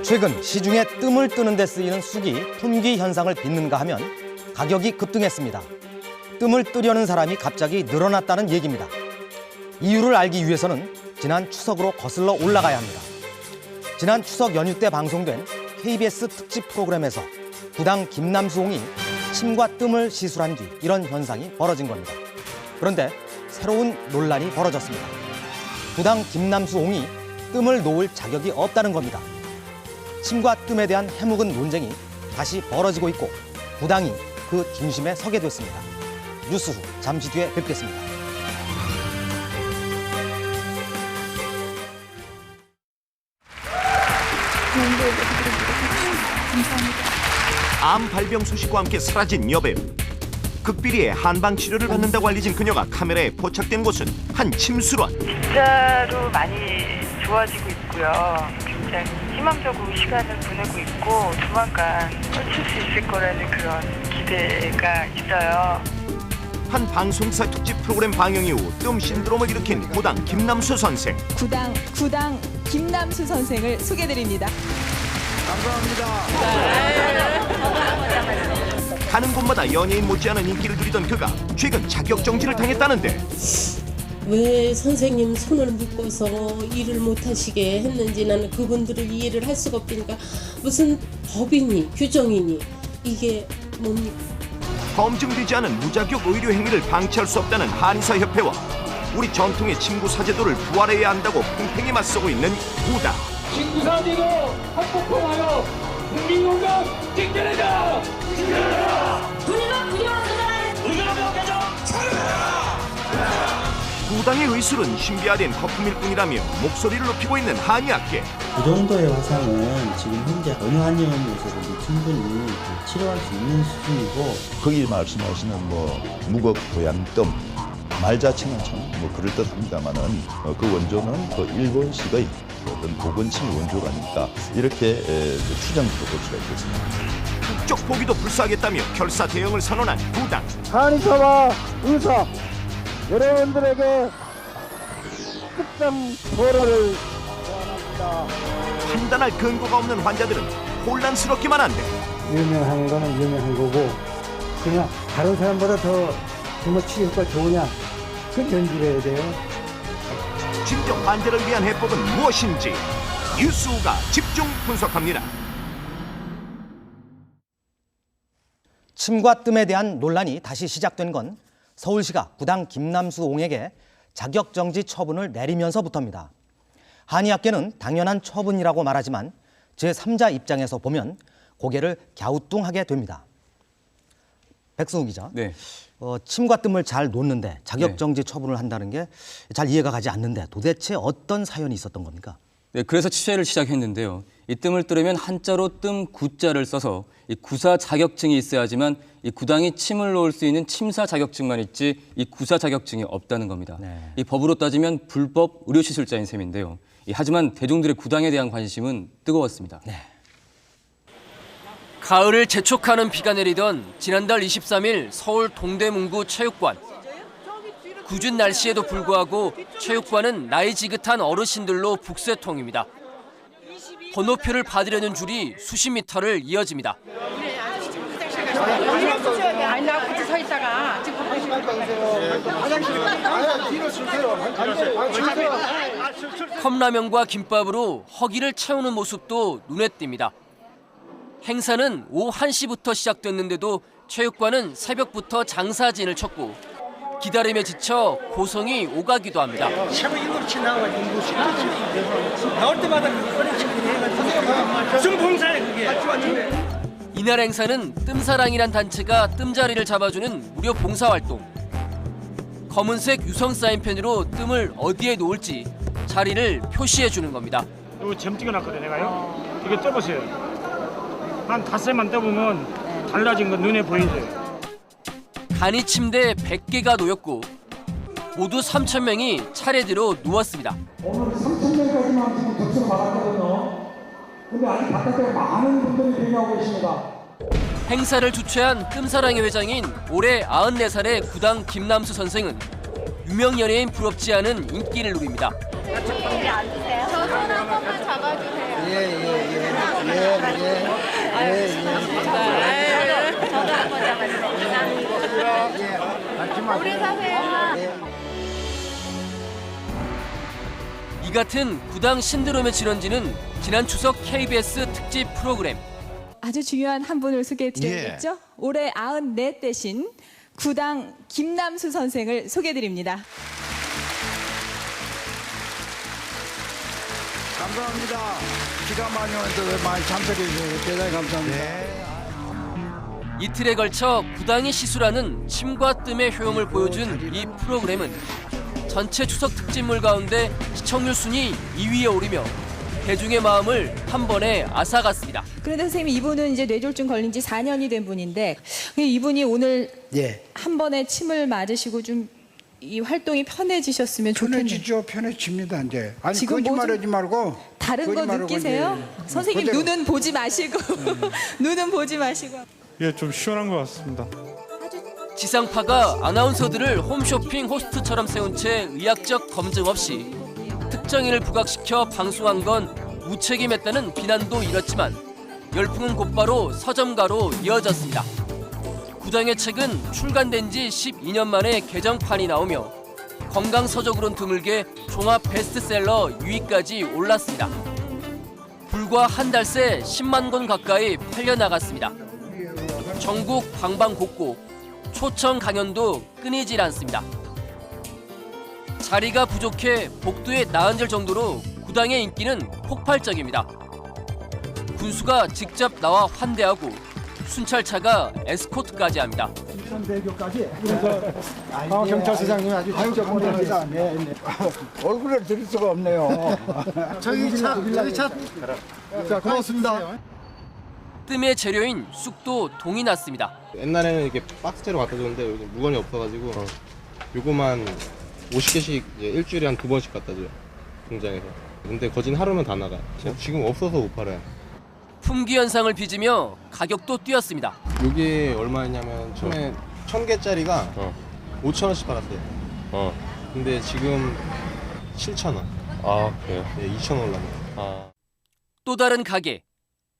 최근 시중에 뜸을 뜨는 데 쓰이는 쑥이 품귀 현상을 빚는가 하면 가격이 급등했습니다. 뜸을 뜨려는 사람이 갑자기 늘어났다는 얘기입니다. 이유를 알기 위해서는 지난 추석으로 거슬러 올라가야 합니다. 지난 추석 연휴 때 방송된 KBS 특집 프로그램에서 구당 김남수옹이 침과 뜸을 시술한 뒤 이런 현상이 벌어진 겁니다. 그런데 새로운 논란이 벌어졌습니다. 구당 김남수옹이 뜸을 놓을 자격이 없다는 겁니다. 침과 뜸에 대한 해묵은 논쟁이 다시 벌어지고 있고 구당이 그 중심에 서게 됐습니다. 뉴스 후 잠시 뒤에 뵙겠습니다. 암 발병 소식과 함께 사라진 여배우. 극비리의 한방 치료를 받는다고 알려진 그녀가 카메라에 포착된 곳은 한 침술원. 진짜로 많이 좋아지고 있고요. 굉장히 희망적으로 시간을 보내고 있고 조만간 뻗칠 수 있을 거라는 그런 기대가 있어요. 한 방송사 특집 프로그램 방영 이후 뜸 신드롬을 일으킨 구당 김남수 선생. 구당 김남수 선생을 소개드립니다. 가는 곳마다 연예인 못지않은 인기를 누리던 그가 최근 자격정지를 당했다는데 왜 선생님 손을 묶어서 일을 못하시게 했는지 나는 그분들을 이해를 할 수가 없으니까 무슨 법이니 규정이니 이게 뭡니까? 검증되지 않은 무자격 의료 행위를 방치할 수 없다는 한의사협회와 우리 전통의 침구사제도를 부활해야 한다고 팽팽히 맞서고 있는 구당. 침구사제도 합법화하여 국민건강 지켜내자! 우리가 부여하는 우리가 명예죠! 구당의 의술은 신비화된 거품일 뿐이라며 목소리를 높이고 있는 한의학계. 그 정도의 화상은 지금 현재 어느 한의원에서도 충분히 치료할 수 있는 수준이고, 거기 말씀하시는 무겁 고양뜸 말 자체는 참 그럴듯합니다만은 그 원조는 그 일본식의 어떤 보건침 원조라니까 이렇게 추정해서 볼 수가 있겠습니다. 국적 포기도 불사하겠다며 결사 대응을 선언한 구당. 한의사와 의사 여러분들에게 특정 보호를 원합니다. 판단할 근거가 없는 환자들은 혼란스럽기만 한데 유명한 거는 유명한 거고 그냥 다른 사람보다 더 정말 치료 효과가 좋으냐 그건 연구를 해야 돼요. 진정 환자를 위한 해법은 무엇인지 뉴스가 집중 분석합니다. 침과 뜸에 대한 논란이 다시 시작된 건 서울시가 구당 김남수옹에게 자격정지 처분을 내리면서부터입니다. 한의학계는 당연한 처분이라고 말하지만 제3자 입장에서 보면 고개를 갸우뚱하게 됩니다. 백승우 기자, 네. 침과 뜸을 잘 놓는데 자격정지 처분을 한다는 게 잘 이해가 가지 않는데 도대체 어떤 사연이 있었던 겁니까? 네, 그래서 취재를 시작했는데요. 이 뜸을 뜨려면 한자로 뜸 구자를 써서 이 구사 자격증이 있어야지만 이 구당이 침을 놓을 수 있는 침사 자격증만 있지 이 구사 자격증이 없다는 겁니다. 네. 이 법으로 따지면 불법 의료시술자인 셈인데요. 하지만 대중들의 구당에 대한 관심은 뜨거웠습니다. 네. 가을을 재촉하는 비가 내리던 지난달 23일 서울 동대문구 체육관. 궂은 날씨에도 불구하고 체육관은 나이 지긋한 어르신들로 북새통입니다. 번호표를 받으려는 줄이 수십 미터를 이어집니다. 아니 나 같이 서 있다가 컵라면과 김밥으로 허기를 채우는 모습도 눈에 띕니다. 행사는 오후 1시부터 시작됐는데도 체육관은 새벽부터 장사진을 쳤고 기다림에 지쳐 고성이 오가기도 합니다. 최고 인구치 나와가지고 나올 때마다 무슨 봉사해 그게. 이날 행사는 뜸사랑이란 단체가 뜸자리를 잡아주는 무료 봉사활동. 검은색 유성 사인펜으로 뜸을 어디에 놓을지 자리를 표시해주는 겁니다. 이거 점 찍어놨거든 내가요. 이거 떠보세요. 한 5세만 떠보면 달라진 건 눈에 보이죠. 간이 침대 100개가 놓였고 모두 3,000명이 차례대로 누웠습니다. 오늘 3,000명까지만 지금 접수를 받았거든요. 근데 아직 바깥에 많은 분들이 대기하고 계십니다. 행사를 주최한 뜸사랑의 회장인 올해 94살의 구당 김남수 선생은 유명 연예인 부럽지 않은 인기를 누립니다. 저 손 한 번만 잡아주세요. 예. 이 같은 구당 신드롬의 진원지는 지난 추석 KBS 특집 프로그램. 아주 중요한 한 분을 소개해드려야겠죠? 올해 94 대신 구당 김남수 선생을 소개해드립니다. 감사합니다. 비가 많이 오는데 많이 참석해 주셔서 대단히 감사합니다. 이틀에 걸쳐 구당이 시술하는 침과 뜸의 효용을 보여준 이 프로그램은 전체 추석 특집물 가운데 시청률 순위 2위에 오르며 대중의 마음을 한 번에 앗아갔습니다. 그런데 선생님, 이분은 이제 뇌졸중 걸린 지 4년이 된 분인데 이분이 오늘 한 번에 침을 맞으시고 좀 이 활동이 편해지셨으면 좋겠네요. 편해지죠. 편해집니다 이제. 아니 지금 거짓말하지 말고. 다른 거 느끼세요? 선생님 그대로. 눈은 보지 마시고 눈은 보지 마시고. 예, 좀 시원한 것 같습니다. 지상파가 아나운서들을 홈쇼핑 호스트처럼 세운 채 의학적 검증 없이 특정인을 부각시켜 방송한 건 무책임했다는 비난도 일었지만 열풍은 곧바로 서점가로 이어졌습니다. 구당의 책은 출간된 지 12년 만에 개정판이 나오며 건강서적으론 드물게 종합 베스트셀러 6위까지 올랐습니다. 불과 한 달 새 10만 권 가까이 팔려나갔습니다. 전국 방방곡곡, 초청 강연도 끊이질 않습니다. 자리가 부족해 복도에 나앉을 정도로 구당의 인기는 폭발적입니다. 군수가 직접 나와 환대하고 순찰차가 에스코트까지 합니다. 대교까지. 경찰서장님 아주 직접 감사합니다. 얼굴을 드릴 수가 없네요. 저기 차. 자, 고맙습니다. 뜸의 재료인 쑥도 동이 났습니다. 옛날에는 이렇게 박스째로 갖다 줬는데 요즘 물건이 없어가지고 요거만 50개씩 이제 일주일에 한 2번씩 갖다 줘요, 공장에서. 근데 거진 하루면 다 나가요. 지금 없어서 못 팔아요. 품귀 현상을 빚으며 가격도 뛰었습니다. 이게 얼마였냐면 처음에 1000개짜리가 5,000원씩 팔았어요. 근데 지금 7,000원. 아, 그래요? 네, 2,000원 올랐네요. 또 다른 가게.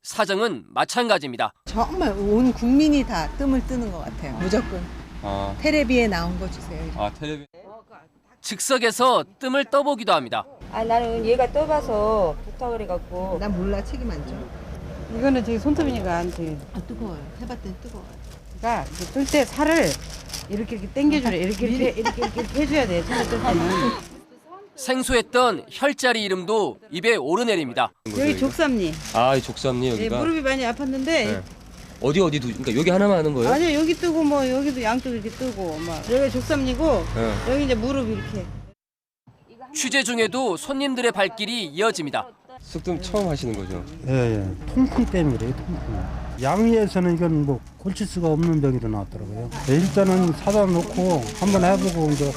사정은 마찬가지입니다. 정말 온 국민이 다 뜸을 뜨는 것 같아요. 무조건. 테레비에 나온 거 주세요. 텔레비. 즉석에서 뜸을 떠보기도 합니다. 나는 얘가 떠봐서 좋다 그래갖고. 난 몰라, 책임 안 져. 이거는 저기 손톱이니까 안 돼. 뜨거워요. 해봤더니 뜨거워요. 그러니까 뜰 때 살을 이렇게 당겨주래. 이렇게 해줘야 돼. 손을 뜰 때는. 생소했던 혈자리 이름도 입에 오르내립니다. 여기 족삼리. 아, 이 족삼리 여기가. 무릎이 많이 아팠는데. 네. 어디 그러니까 여기 하나만 하는 거예요? 아니요, 여기 뜨고 뭐 여기도 양쪽 이렇게 뜨고 막. 여기 족삼리고 여기 이제 무릎 이렇게. 취재 중에도 손님들의 발길이 이어집니다. 쑥뜸 처음 하시는 거죠? 예. 통풍 때문에 그래요, 통풍. 양의에서는 이건 뭐 고칠 수가 없는 병이로 나왔더라고요. 일단은 사다 놓고 한번 해보고 이제.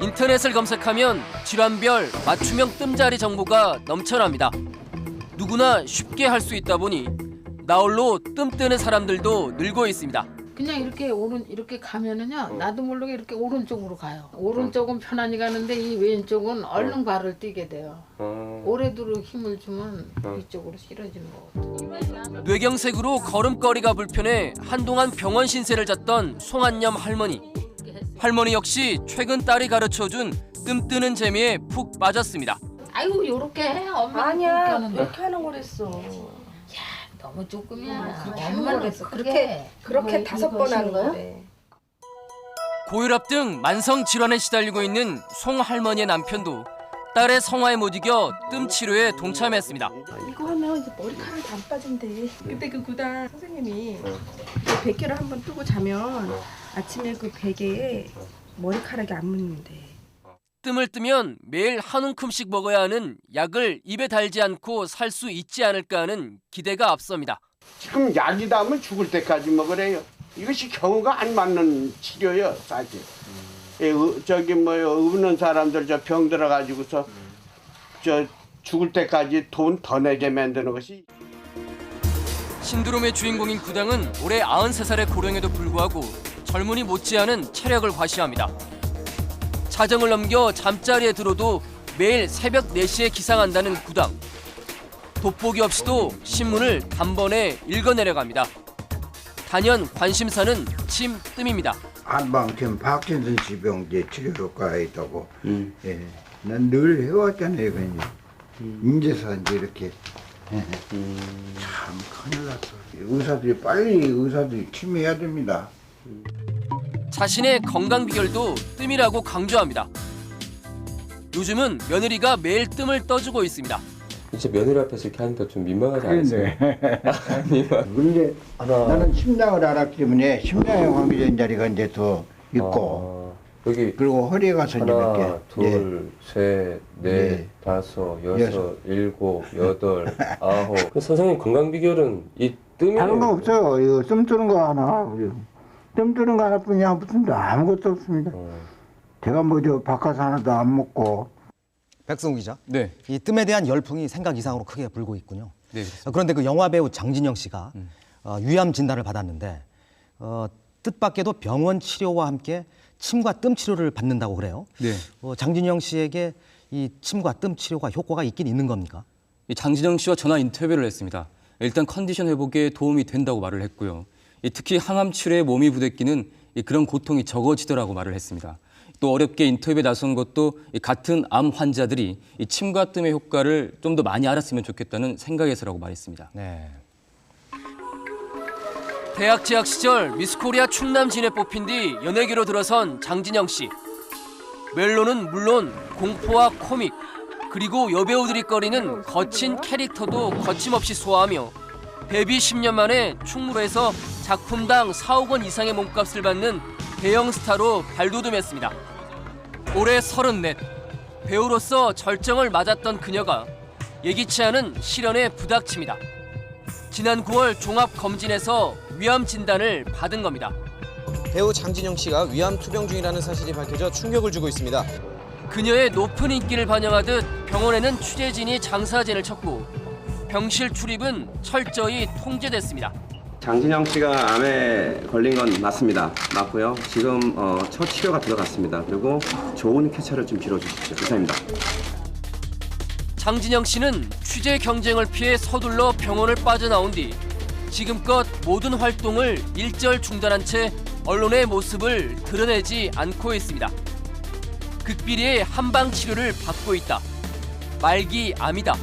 인터넷을 검색하면 질환별 맞춤형 뜸자리 정보가 넘쳐납니다. 누구나 쉽게 할 수 있다 보니 나홀로 뜸 뜨는 사람들도 늘고 있습니다. 그냥 이렇게 가면은요, 나도 모르게 이렇게 오른쪽으로 가요. 오른쪽은 편안히 가는데 이 왼쪽은 얼른 발을 뛰게 돼요. 오래도록 힘을 주면 이쪽으로 실어지는 거거든요. 뇌경색으로 걸음걸이가 불편해 한동안 병원 신세를 졌던 송한념 할머니. 할머니 역시 최근 딸이 가르쳐준 뜸 뜨는 재미에 푹 빠졌습니다. 아이고, 요렇게 해. 엄마 아니야, 이렇게 하는 거랬어. 너무 조금이야. 그렇게 하는 거랬어. 그렇게 5번 하는 거래. 고혈압 등 만성 질환에 시달리고 있는 송 할머니의 남편도 딸의 성화에 못 이겨 뜸 치료에 동참했습니다. 이거 하면 이제 머리카락이 안 빠진대. 그때 그 구단 선생님이 베개를 한번 뜨고 자면 아침에 그 베개에 머리카락이 안 묻는데. 뜸을 뜨면 매일 한 움큼씩 먹어야 하는 약을 입에 달지 않고 살 수 있지 않을까 하는 기대가 앞섭니다. 지금 약이다 하면 죽을 때까지 먹으래요. 이것이 경우가 안 맞는 치료예요, 사실. 없는 사람들 저 병 들어가지고서 저 죽을 때까지 돈 더 내게 만드는 것이. 신드롬의 주인공인 구당은 올해 93살의 고령에도 불구하고 젊은이 못지않은 체력을 과시합니다. 자정을 넘겨 잠자리에 들어도 매일 새벽 4시에 기상한다는 구당. 돋보기 없이도 신문을 단번에 읽어내려갑니다. 단연 관심사는 침 뜸입니다. 한방침 박진선 씨병제 치료 효과가 있다고. 예, 난 늘 해왔잖아요, 그냥. 인제서 이제 이렇게. 참 큰일 났어. 의사들이 침해야 됩니다. 자신의 건강 비결도 뜸이라고 강조합니다. 요즘은 며느리가 매일 뜸을 떠주고 있습니다. 진짜 며느리 앞에서 이렇게 하니까 좀 민망하지 않으세요? 근데 나는 심장을 알았기 때문에 심장에 관계된 자리가 이제 더 있고 여기 그리고 허리에 가서 하나, 이렇게 둘, 셋, 넷, 다섯, 여섯, 일곱, 여덟, 아홉. 선생님 건강 비결은 이 뜸이에요. 다른 거 없어요. 이거 뜸 뜨는 거 하나. 뜸 뜨는 거 하나뿐이야. 무슨 아무것도 없습니다. 제가 뭐 저 바카스 하나도 안 먹고. 백승우 기자. 네. 이 뜸에 대한 열풍이 생각 이상으로 크게 불고 있군요. 네. 그런데 그 영화 배우 장진영 씨가 위암 진단을 받았는데 뜻밖에도 병원 치료와 함께 침과 뜸 치료를 받는다고 그래요. 네. 장진영 씨에게 이 침과 뜸 치료가 효과가 있긴 있는 겁니까? 이 장진영 씨와 전화 인터뷰를 했습니다. 일단 컨디션 회복에 도움이 된다고 말을 했고요. 특히 항암 치료에 몸이 부대끼는 그런 고통이 적어지더라고 말을 했습니다. 또 어렵게 인터뷰에 나선 것도 같은 암 환자들이 이 침과 뜸의 효과를 좀 더 많이 알았으면 좋겠다는 생각에서라고 말했습니다. 네. 대학 재학 시절 미스코리아 충남진에 뽑힌 뒤 연예계로 들어선 장진영 씨. 멜로는 물론 공포와 코믹, 그리고 여배우들이 꺼리는 거친 캐릭터도 거침없이 소화하며 데뷔 10년 만에 충무로에서 작품당 4억 원 이상의 몸값을 받는 대형 스타로 발돋움했습니다. 올해 34, 배우로서 절정을 맞았던 그녀가 예기치 않은 실연에 부닥칩니다. 지난 9월 종합검진에서 위암 진단을 받은 겁니다. 배우 장진영 씨가 위암 투병 중이라는 사실이 밝혀져 충격을 주고 있습니다. 그녀의 높은 인기를 반영하듯 병원에는 취재진이 장사진을 쳤고 병실 출입은 철저히 통제됐습니다. 장진영 씨가 암에 걸린 건 맞습니다. 맞고요. 지금 첫 치료가 들어갔습니다. 그리고 좋은 쾌차를 좀 빌어주십시오. 이상입니다. 장진영 씨는 취재 경쟁을 피해 서둘러 병원을 빠져나온 뒤 지금껏 모든 활동을 일절 중단한 채 언론의 모습을 드러내지 않고 있습니다. 극비리의 한방 치료를 받고 있다. 말기 암이다.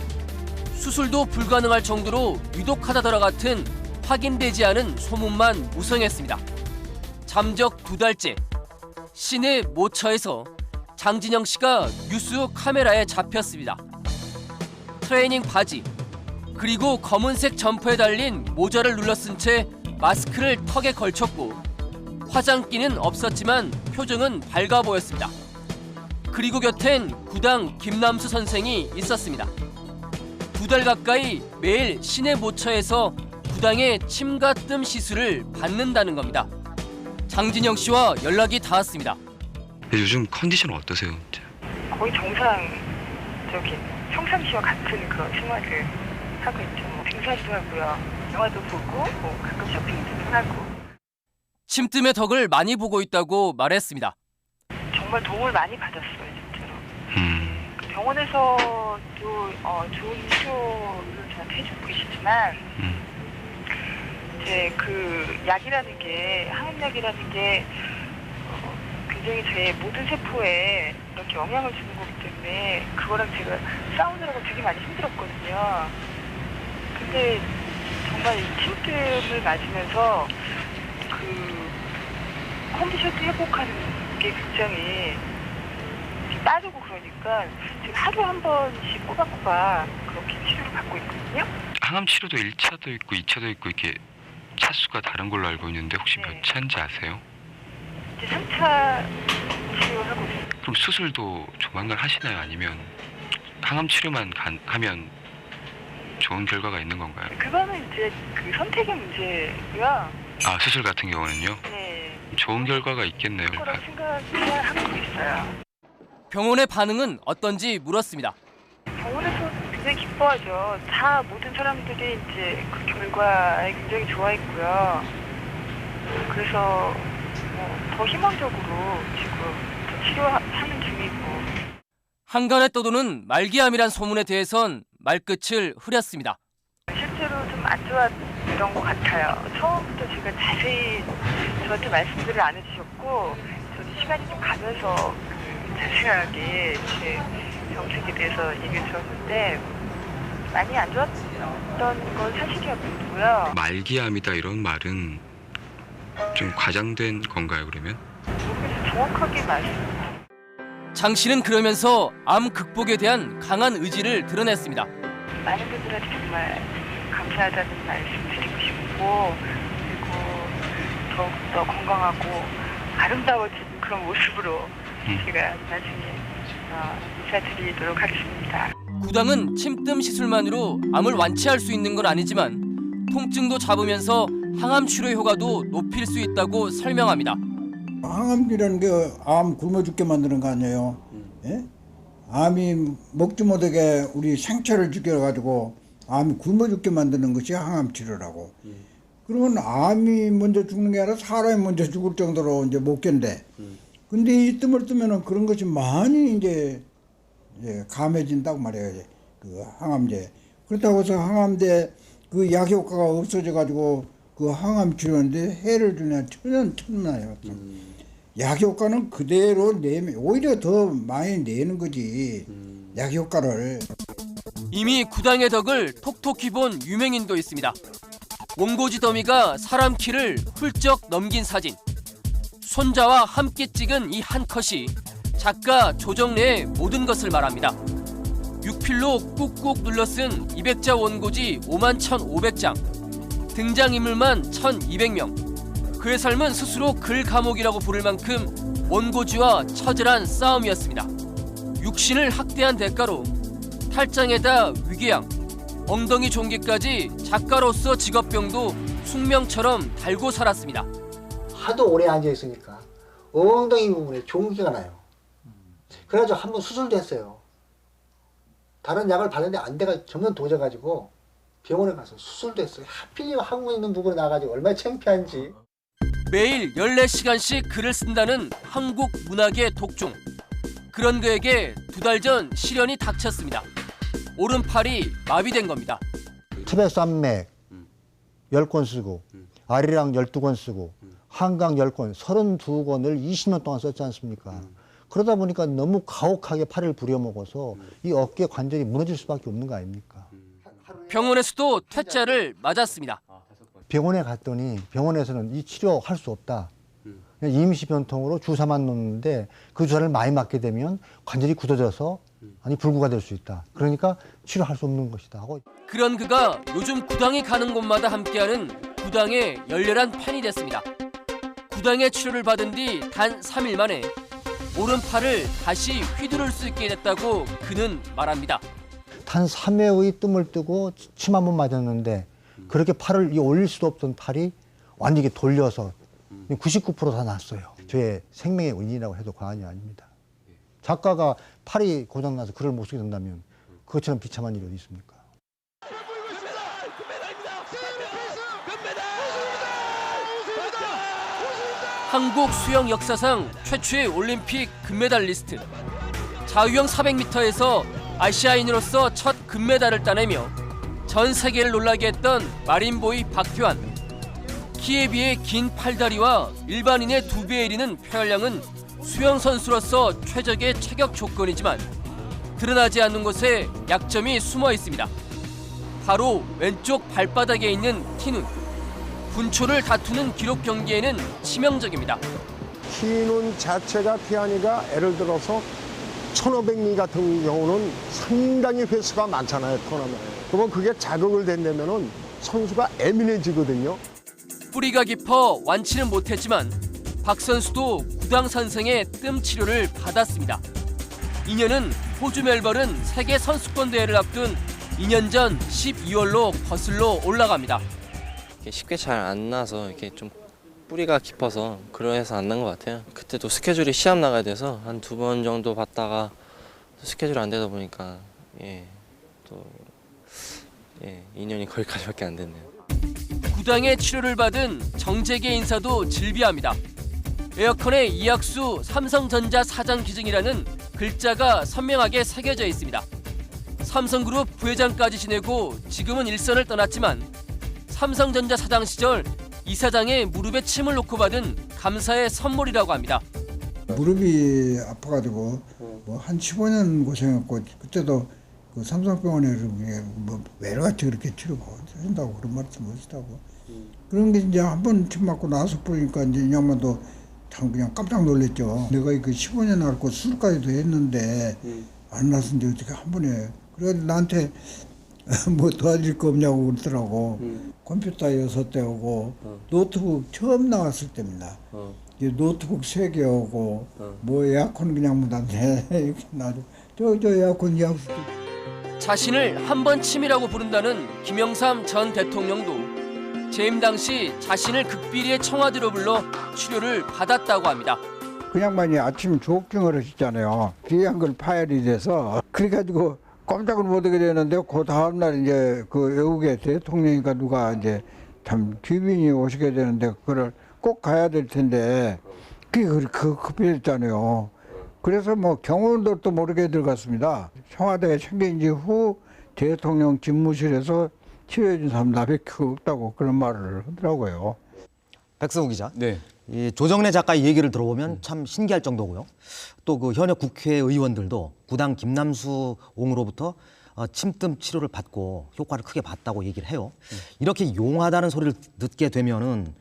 수술도 불가능할 정도로 유독하다더라 같은 확인되지 않은 소문만 무성했습니다. 잠적 2달째, 시내 모처에서 장진영 씨가 뉴스 카메라에 잡혔습니다. 트레이닝 바지, 그리고 검은색 점퍼에 달린 모자를 눌러쓴 채 마스크를 턱에 걸쳤고 화장기는 없었지만 표정은 밝아 보였습니다. 그리고 곁엔 구당 김남수 선생이 있었습니다. 2달 가까이 매일 시내 모처에서 구당의 침과 뜸 시술을 받는다는 겁니다. 장진영 씨와 연락이 닿았습니다. 요즘 컨디션 어떠세요? 거의 정상적인 평상시와 같은 그런 생활을 하고 있죠. 등산도 하고요. 영화도 보고 가끔 쇼핑도 하고. 침뜸의 덕을 많이 보고 있다고 말했습니다. 정말 도움을 많이 받았어요, 진짜로. 병원에서도 좋은 치료를 저한테 해주고 계시지만 이제 그 약이라는 게 항암약이라는 게 굉장히 제 모든 세포에 이렇게 영향을 주는 거기 때문에 그거랑 제가 싸우느라고 되게 많이 힘들었거든요. 근데 정말 이 침뜸을 맞으면서 그 컨디션도 회복하는 게 굉장히 빠르고 그러니까 지금 하루에 한 번씩 꼬박꼬박 그렇게 치료를 받고 있거든요. 항암 치료도 1차도 있고 2차도 있고 이렇게 차수가 다른 걸로 알고 있는데 혹시 몇 차인지 아세요? 이제 3차 치료하고 있어요. 그럼 수술도 조만간 하시나요? 아니면 항암 치료만 하면 좋은 결과가 있는 건가요? 그거는 이제 그 선택의 문제고요. 아, 수술 같은 경우는요? 네. 좋은 결과가 있겠네요. 그런 생각을 하고 있어요. 병원의 반응은 어떤지 물었습니다. 병원에서 굉장히 기뻐하죠. 다 모든 사람들이 이제 그 결과에 굉장히 좋아했고요. 그래서 더 희망적으로 지금 치료하는 중이고. 한간에 떠도는 말기암이란 소문에 대해선 말끝을 흐렸습니다. 실제로 좀 안 좋았던 것 같아요. 처음부터 제가 자세히 저한테 말씀들을 안 해주셨고 저도 시간이 좀 가면서 자세하게 제 정책에 대해서 얘기를 들었는데 많이 안 좋았던 건 사실이었고요. 말기암이다 이런 말은 좀 과장된 건가요, 그러면? 모르겠어요. 정확하게 말씀. 장 씨는 그러면서 암 극복에 대한 강한 의지를 드러냈습니다. 많은 분들한테 정말 감사하다는 말씀 드리고 싶고 그리고 더욱더 건강하고 아름다워진 그런 모습으로 제가 나중에 인사드리도록 하겠습니다. 구당은 침뜸 시술만으로 암을 완치할 수 있는 건 아니지만 통증도 잡으면서 항암 치료 효과도 높일 수 있다고 설명합니다. 항암이라는 게 암 굶어 죽게 만드는 거 아니에요. 예? 암이 먹지 못하게 우리 생체를 죽여가지고 암이 굶어 죽게 만드는 것이 항암 치료라고. 그러면 암이 먼저 죽는 게 아니라 사람이 먼저 죽을 정도로 이제 못 견뎌. 근데 이 뜸을 뜨면은 그런 것이 많이 이제 감해진다고 말이에요. 그 항암제. 그렇다고 해서 항암제 그 약 효과가 없어져 가지고 그 항암 치료인데 해를 주냐 천나요. 약 효과는 그대로 내면 오히려 더 많이 내는 거지. 약 효과를. 이미 구당의 덕을 톡톡히 본 유명인도 있습니다. 원고지 더미가 사람 키를 훌쩍 넘긴 사진. 손자와 함께 찍은 이 한 컷이 작가 조정래의 모든 것을 말합니다. 6필로 꾹꾹 눌러 쓴 200자 원고지 51,500장. 등장인물만 1,200명. 그의 삶은 스스로 글 감옥이라고 부를 만큼 원고지와 처절한 싸움이었습니다. 육신을 학대한 대가로 탈장에다 위궤양, 엉덩이 종기까지 작가로서 직업병도 숙명처럼 달고 살았습니다. 하도 오래 앉아있으니까 엉덩이 부분에 종기가 나요. 그래가지고 한번 수술도 했어요. 다른 약을 바르는데 안 돼가 점점 도져가지고 병원에 가서 수술도 했어요. 하필이면 한국에 있는 부분에 나가지고 얼마나 창피한지. 매일 14시간씩 글을 쓴다는 한국 문학의 독종. 그런 그에게 2달 전 시련이 닥쳤습니다. 오른팔이 마비된 겁니다. 첩외산맥 10권 쓰고 아리랑 12권 쓰고 한강 10권 32권을 20년 동안 썼지 않습니까? 그러다 보니까 너무 가혹하게 팔을 부려먹어서 이 어깨 관절이 무너질 수밖에 없는 거 아닙니까? 병원에서도 퇴짜를 맞았습니다. 병원에 갔더니 병원에서는 이 치료할 수 없다. 그냥 임시 변통으로 주사만 놓는데 그 주사를 많이 맞게 되면 관절이 굳어져서 불구가 될 수 있다. 그러니까 치료할 수 없는 것이다 하고. 그런 그가 요즘 구당이 가는 곳마다 함께하는 구당의 열렬한 팬이 됐습니다. 구당의 치료를 받은 뒤 단 3일 만에 오른팔을 다시 휘두를 수 있게 됐다고 그는 말합니다. 단 3회의 뜸을 뜨고 침 한 번 맞았는데 그렇게 팔을 올릴 수도 없던 팔이 완전히 돌려서 99% 다 났어요. 저의 생명의 원인이라고 해도 과언이 아닙니다. 작가가 팔이 고장나서 글을 못 쓰게 된다면 그것처럼 비참한 일이 어디 있습니까? 한국 수영 역사상 최초의 올림픽 금메달리스트. 자유형 400m에서 아시아인으로서 첫 금메달을 따내며 전 세계를 놀라게 했던 마린보이 박태환. 키에 비해 긴 팔다리와 일반인의 2배에 이르는 폐활량은 수영 선수로서 최적의 체격 조건이지만 드러나지 않는 곳에 약점이 숨어 있습니다. 바로 왼쪽 발바닥에 있는 티눈. 분초를 다투는 기록 경기에는 치명적입니다. 티눈 자체가 태환이가 예를 들어서 1500미 같은 경우는 상당히 횟수가 많잖아요, 토너먼트. 그러면 그게 자극을 된다면은 선수가 예민해지거든요. 뿌리가 깊어 완치는 못했지만 박 선수도 구당 선생의 뜸 치료를 받았습니다. 인연은 호주 멜버른 세계 선수권 대회를 앞둔 2년 전 12월로 거슬러 올라갑니다. 쉽게 잘 안 나서 이렇게 좀 뿌리가 깊어서 그래서 안 난 것 같아요. 그때도 스케줄이 시합 나가야 돼서 한 2번 정도 봤다가 스케줄 안 되다 보니까 또 2년이 거기까지밖에 안 됐네요. 구당의 치료를 받은 정재계 인사도 질비합니다. 에어컨에 이학수 삼성전자 사장 기증이라는 글자가 선명하게 새겨져 있습니다. 삼성그룹 부회장까지 지내고 지금은 일선을 떠났지만 삼성전자 사장 시절 이사장의 무릎에 침을 놓고 받은 감사의 선물이라고 합니다. 무릎이 아파가지고 뭐 한 15년 고생했고 그때도 그 삼성병원에 뭐 매일같이 그렇게 치료받는다고 그런 말씀 하시다고. 그런 게 이제 한 번 침 맞고 나서 보니까 이제 이 양반도 참 그냥 깜짝 놀랐죠. 내가 그 15년 앓고 수술까지도 했는데 안 났는데 어떻게 한 번에. 그래서 나한테 뭐 도와줄 거 없냐고 그러더라고. 컴퓨터 6대 오고 노트북 처음 나왔을 때입니다. 노트북 3개 오고 뭐 에어컨 그냥 묻었네. 이렇게 놔줘. 저 에어컨 이하고. 자신을 한 번 침이라고 부른다는 김영삼 전 대통령도 재임 당시 자신을 극비리의 청와대로 불러 치료를 받았다고 합니다. 그 양반이 아침 조깅을 하셨잖아요. 귀한 걸 파열이 돼서 그래가지고 깜짝을 못 하게 되는데 그 다음날 이제 그 외국의 대통령이니까 누가 이제 참 귀빈이 오시게 되는데 그걸 꼭 가야 될 텐데 그게 급했잖아요. 그래서 뭐 경호원들도 모르게 들어갔습니다. 청와대에 챙긴 지 후 대통령 집무실에서 치료해준 사람 나밖에 없다고 그런 말을 하더라고요. 백승우 기자. 네. 이 조정래 작가의 얘기를 들어보면 참 신기할 정도고요. 또 그 현역 국회의원들도 구당 김남수 옹으로부터 침뜸 치료를 받고 효과를 크게 봤다고 얘기를 해요. 이렇게 용하다는 소리를 듣게 되면은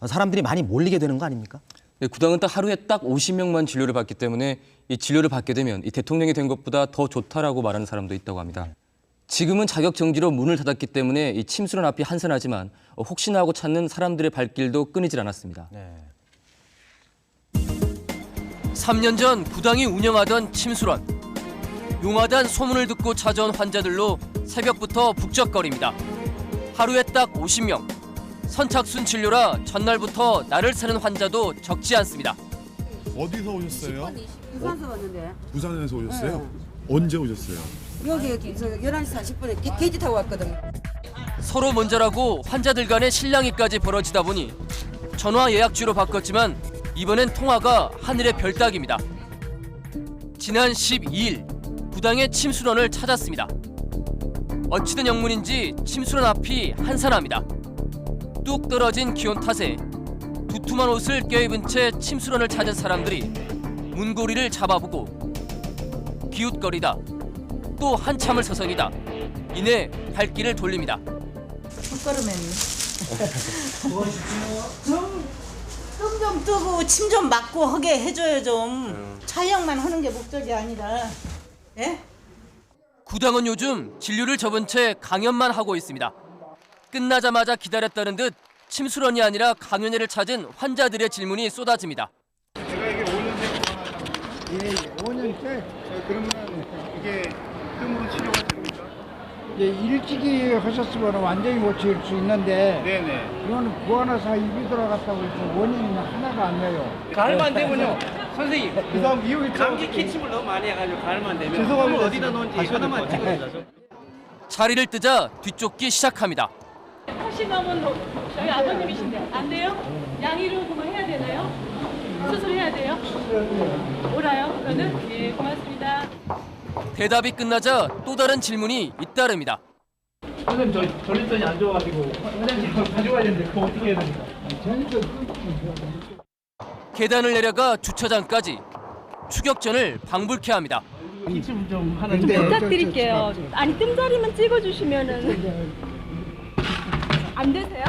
사람들이 많이 몰리게 되는 거 아닙니까? 네, 구당은 딱 하루에 딱 50명만 진료를 받기 때문에 이 진료를 받게 되면 이 대통령이 된 것보다 더 좋다라고 말하는 사람도 있다고 합니다. 지금은 자격 정지로 문을 닫았기 때문에 이 침수론 앞이 한산하지만 혹시나 하고 찾는 사람들의 발길도 끊이질 않았습니다. 네. 3년 전 구당이 운영하던 침수론. 용하다는 소문을 듣고 찾아온 환자들로 새벽부터 북적거립니다. 하루에 딱 50명. 선착순 진료라 전날부터 날을 새는 환자도 적지 않습니다. 어디서 오셨어요? 부산에서 왔는데. 부산에서 오셨어요? 네. 언제 오셨어요? 여기 11시 40분에 게이지 타고 왔거든요. 서로 먼저라고 환자들 간의 실랑이까지 벌어지다 보니 전화 예약주로 바꿨지만 이번엔 통화가 하늘의 별 따기입니다. 지난 12일 구당의 침수론을 찾았습니다. 어찌된 영문인지 침수론 앞이 한산합니다. 뚝 떨어진 기온 탓에 두툼한 옷을 껴입은 채 침수론을 찾은 사람들이 문고리를 잡아보고 기웃거리다 또 한참을 서성이다 이내 발길을 돌립니다. 첫걸음에는 좀 뜨고 침 좀 맞고 하게 해줘요 좀. 촬영만 하는 게 목적이 아니라. 예? 구당은 요즘 진료를 접은 채 강연만 하고 있습니다. 끝나자마자 기다렸다는 듯 침수론이 아니라 강연회를 찾은 환자들의 질문이 쏟아집니다. 제가 이게 5년째 예, 5년째. 그러면 이게 뜸으로 치료가 됩니까? 예, 일찍이 하셨으면 완전히 못 치울 수 있는데 네네. 이거는 구안화사 입이 돌아갔다고 해서 원인이 하나가 안 나요. 가을만 되면요. 선생님, 그 다음 이후에 감기 기침을 너무 많이 해가지고 가을만 되면 죄송합니다. 어디다 놓은지 하나만 찍어주세요. 자리를 뜨자 뒤쫓기 시작합니다. 혹시 너무 저희 아버님이신데 안 돼요? 양의로 그만 해야 되나요? 수술해야 돼요? 오라요? 그러면 예, 고맙습니다. 대답이 끝나자 또 다른 질문이 잇따릅니다. 선생님, 저 전립선이 안 좋아가지고 화장실 가져가야 되는데 그거 어떻게 해야 됩니까? 계단을 내려가 주차장까지 추격전을 방불케 합니다. 기침 좀 하나 좀 부탁드릴게요. 아니 뜸자리만 찍어주시면은 안 되세요?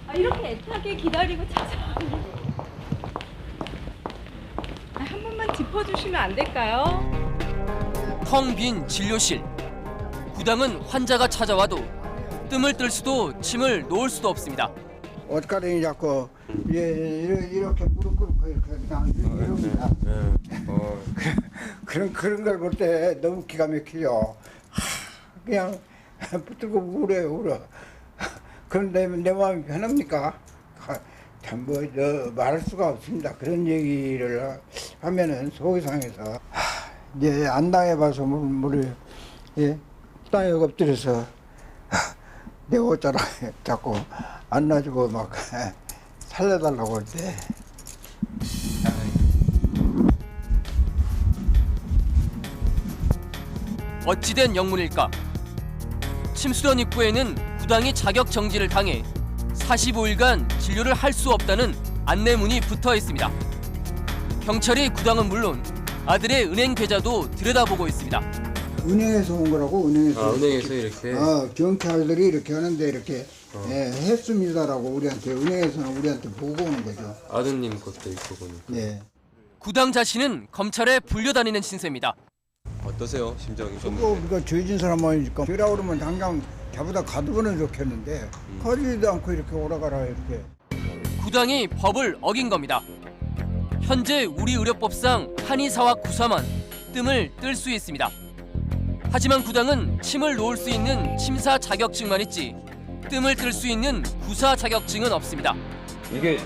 아, 이렇게 애타게 기다리고 찾아와요. 한 번만 짚어주시면 안 될까요? 텅 빈 진료실. 구당은 환자가 찾아와도 뜸을 뜰 수도 침을 놓을 수도 없습니다. 옷가랑이 자꾸 이렇게 무릎 꿇고 그냥 이럽니다. 그런 걸 볼 때 너무 기가 막히죠. 그냥 붙들고 울어. 그런데 내 마음이 편합니까? 참 말할 수가 없습니다. 그런 얘기를 하면은 속이 상해서 이제 안 당해봐서 모르 예 땅에 엎드려서 내 옷자락 자꾸 안 놔주고 막 살려달라고 할 때. 어찌된 영문일까? 침수련 입구에는 구당이 자격 정지를 당해 45일간 진료를 할 수 없다는 안내문이 붙어 있습니다. 경찰이 구당은 물론 아들의 은행 계좌도 들여다보고 있습니다. 은행에서 온 거라고, 은행에서. 은행에서 이렇게. 경찰들이 이렇게 하는데 이렇게 했습니다라고 우리한테, 은행에서는 우리한테 보고 오는 거죠. 아드님 것도 있고 보니까. 네. 구당 자신은 검찰에 불려다니는 신세입니다. 어떠세요, 심정이? 그거 우리가 죄진 사람이니까 죄라 그러면 당장 잡아다 가두고는 좋겠는데 가지도 않고 이렇게 오라가라 이렇게. 구당이 법을 어긴 겁니다. 현재 우리 의료법상 한의사와 구사만 뜸을 뜰 수 있습니다. 하지만 구당은 침을 놓을 수 있는 침사 자격증만 있지 뜸을 뜰 수 있는 구사 자격증은 없습니다. 이게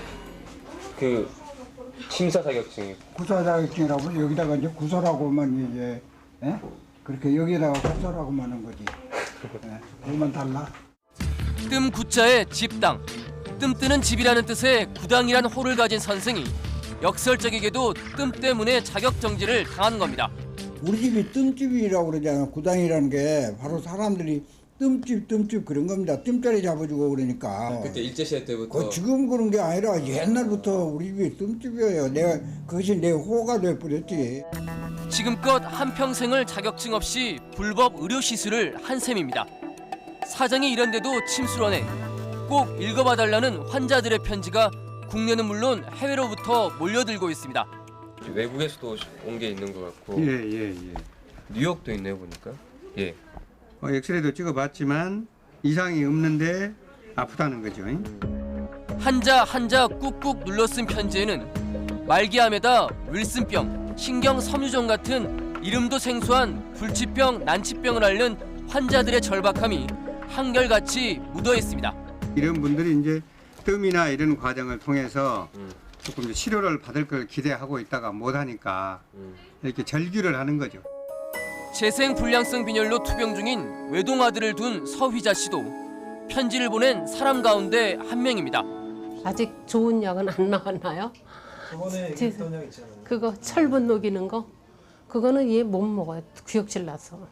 그 침사 자격증이. 구사 자격증이라고 여기다가 이제 구사라고만 이제 그렇게 여기다가 구사라고만 하는 거지. 그것만 달라. 뜸 구자의 집당, 뜸 뜨는 집이라는 뜻의 구당이란 호를 가진 선생이 역설적이게도 뜸 때문에 자격 정지를 당한 겁니다. 우리 집이 뜸집이라고 그러잖아요. 구당이라는 게 바로 사람들이 뜸집 그런 겁니다. 뜸자리 잡아주고 그러니까. 그때 일제시대 때부터. 지금 그런 게 아니라 옛날부터 우리 집이 뜸집이에요. 그것이 내 호가 돼버렸지. 지금껏 한평생을 자격증 없이 불법 의료 시술을 한 셈입니다. 사정이 이런데도 침수론에 꼭 읽어봐달라는 환자들의 편지가 국내는 물론 해외로부터 몰려들고 있습니다. 외국에서도 온 게 있는 것 같고. 예. 뉴욕도 있네요, 보니까. 예. 엑스레이도 찍어봤지만 이상이 없는데 아프다는 거죠. 한자 꾹꾹 눌러 쓴 편지에는 말기암에다 윌슨병, 신경섬유종 같은 이름도 생소한 불치병, 난치병을 앓는 환자들의 절박함이 한결같이 묻어 있습니다. 이런 분들이 이제 뜸이나 이런 과정을 통해서 조금 이제 치료를 받을 걸 기대하고 있다가 못하니까 이렇게 절규를 하는 거죠. 재생불량성 빈혈로 투병 중인 외동아들을 둔 서휘자 씨도 편지를 보낸 사람 가운데 한 명입니다. 아직 좋은 약은 안 나왔나요? 저번에 얘기했던 약 있잖아요. 그거 철분 녹이는 거? 그거는 얘 못 먹어요. 구역질 나서.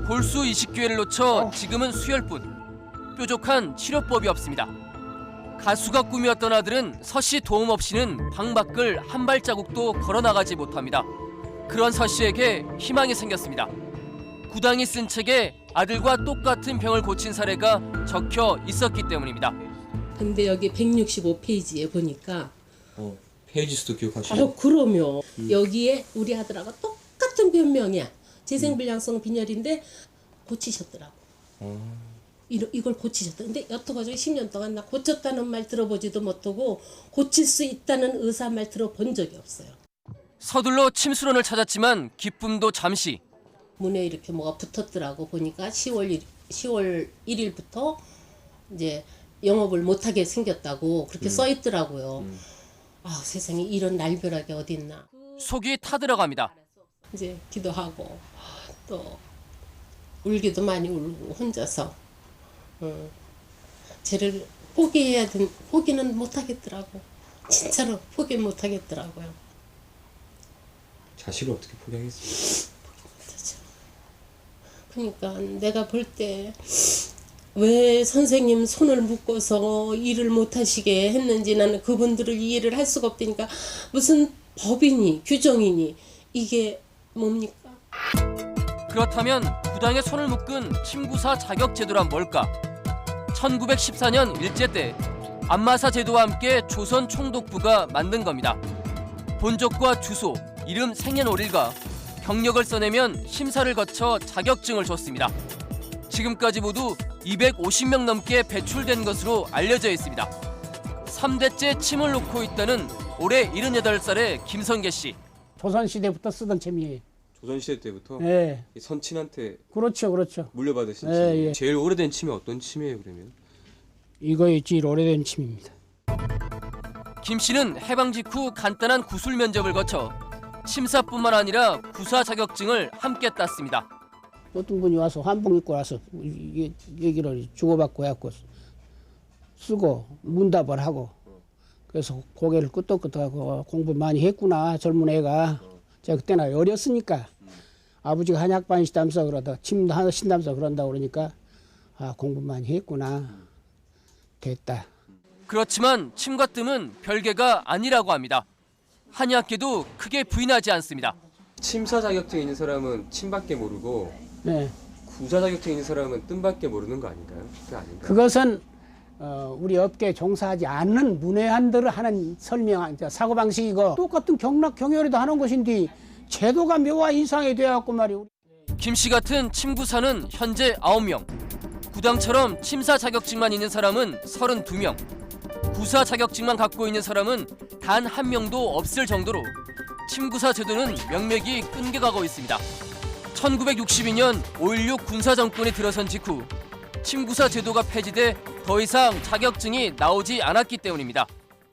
골수 이식기회를 놓쳐 지금은 수혈뿐. 뾰족한 치료법이 없습니다. 가수가 꿈이었던 아들은 서씨 도움 없이는 방 밖을 한 발자국도 걸어나가지 못합니다. 그런 서씨에게 희망이 생겼습니다. 구당이 쓴 책에 아들과 똑같은 병을 고친 사례가 적혀 있었기 때문입니다. 근데 여기 165페이지에 보니까 페이지 수도 기억하시죠? 그럼요. 여기에 우리 아들하고 똑같은 변명이야. 재생불량성 빈혈인데 고치셨더라고. 이걸 고치셨다. 근데 여태까지 10년 동안 나 고쳤다는 말 들어보지도 못하고 고칠 수 있다는 의사 말 들어본 적이 없어요. 서둘러 침수론을 찾았지만 기쁨도 잠시. 문에 이렇게 뭐가 붙었더라고. 보니까 10월 1일부터 이제 영업을 못하게 생겼다고 그렇게 써 있더라고요. 아, 세상에 이런 날벼락이 어딨나. 속이 타들어갑니다. 이제 기도하고 또 울기도 많이 울고 혼자서 쟤를 포기는 못하겠더라고. 진짜로 포기 못하겠더라고요. 자식을 어떻게 포기하겠어요? 그러니까 내가 볼 때 왜 선생님 손을 묶어서 일을 못하시게 했는지 나는 그분들을 이해를 할 수가 없다니까. 무슨 법이니 규정이니 이게 뭡니까? 그렇다면 구당의 손을 묶은 침구사 자격 제도란 뭘까? 1914년 일제 때 안마사 제도와 함께 조선 총독부가 만든 겁니다. 본적과 주소, 이름, 생년월일과 경력을 써내면 심사를 거쳐 자격증을 줬습니다. 지금까지 모두 250명 넘게 배출된 것으로 알려져 있습니다. 3대째 침을 놓고 있다는 올해 78살의 김성계 씨. 조선시대부터 쓰던 침이에요. 조선시대 때부터? 네. 선친한테 그렇죠. 물려받으신 침. 예. 제일 오래된 침이 어떤 침이에요, 그러면? 이거의 제일 오래된 침입니다. 김 씨는 해방 직후 간단한 구술 면접을 거쳐 심사뿐만 아니라 구사 자격증을 함께 땄습니다. 어떤 분이 와서 한복 입고 와서 얘기를 주고받고 해갖고 쓰고 문답을 하고 그래서 고개를 끄덕끄덕하고 공부 많이 했구나 젊은 애가. 제가 그때는 어렸으니까 아버지가 한약반이시다면서 그러다 침도 하신다면서 그런다 그러니까 아 공부 많이 했구나 됐다. 그렇지만 침과 뜸은 별개가 아니라고 합니다. 한의학계도 크게 부인하지 않습니다. 침사 자격증이 있는 사람은 침밖에 모르고 네. 구사 자격증이 있는 사람은 뜸밖에 모르는 거 아닌가요? 그게 아닌가요? 그것은 우리 업계에 종사하지 않는 문외한들을 하는 설명, 사고방식이고 똑같은 경락 경혈에도 하는 것인데 제도가 묘와 이상이 되어갖고 말이오. 김 씨 같은 침구사는 현재 9명. 구당처럼 침사 자격증만 있는 사람은 32명. 구사 자격증만 갖고 있는 사람은 단 1명도 없을 정도로 침구사 제도는 명맥이 끊겨가고 있습니다. 1962년 5.16 군사정권이 들어선 직후 침구사 제도가 폐지돼 더 이상 자격증이 나오지 않았기 때문입니다.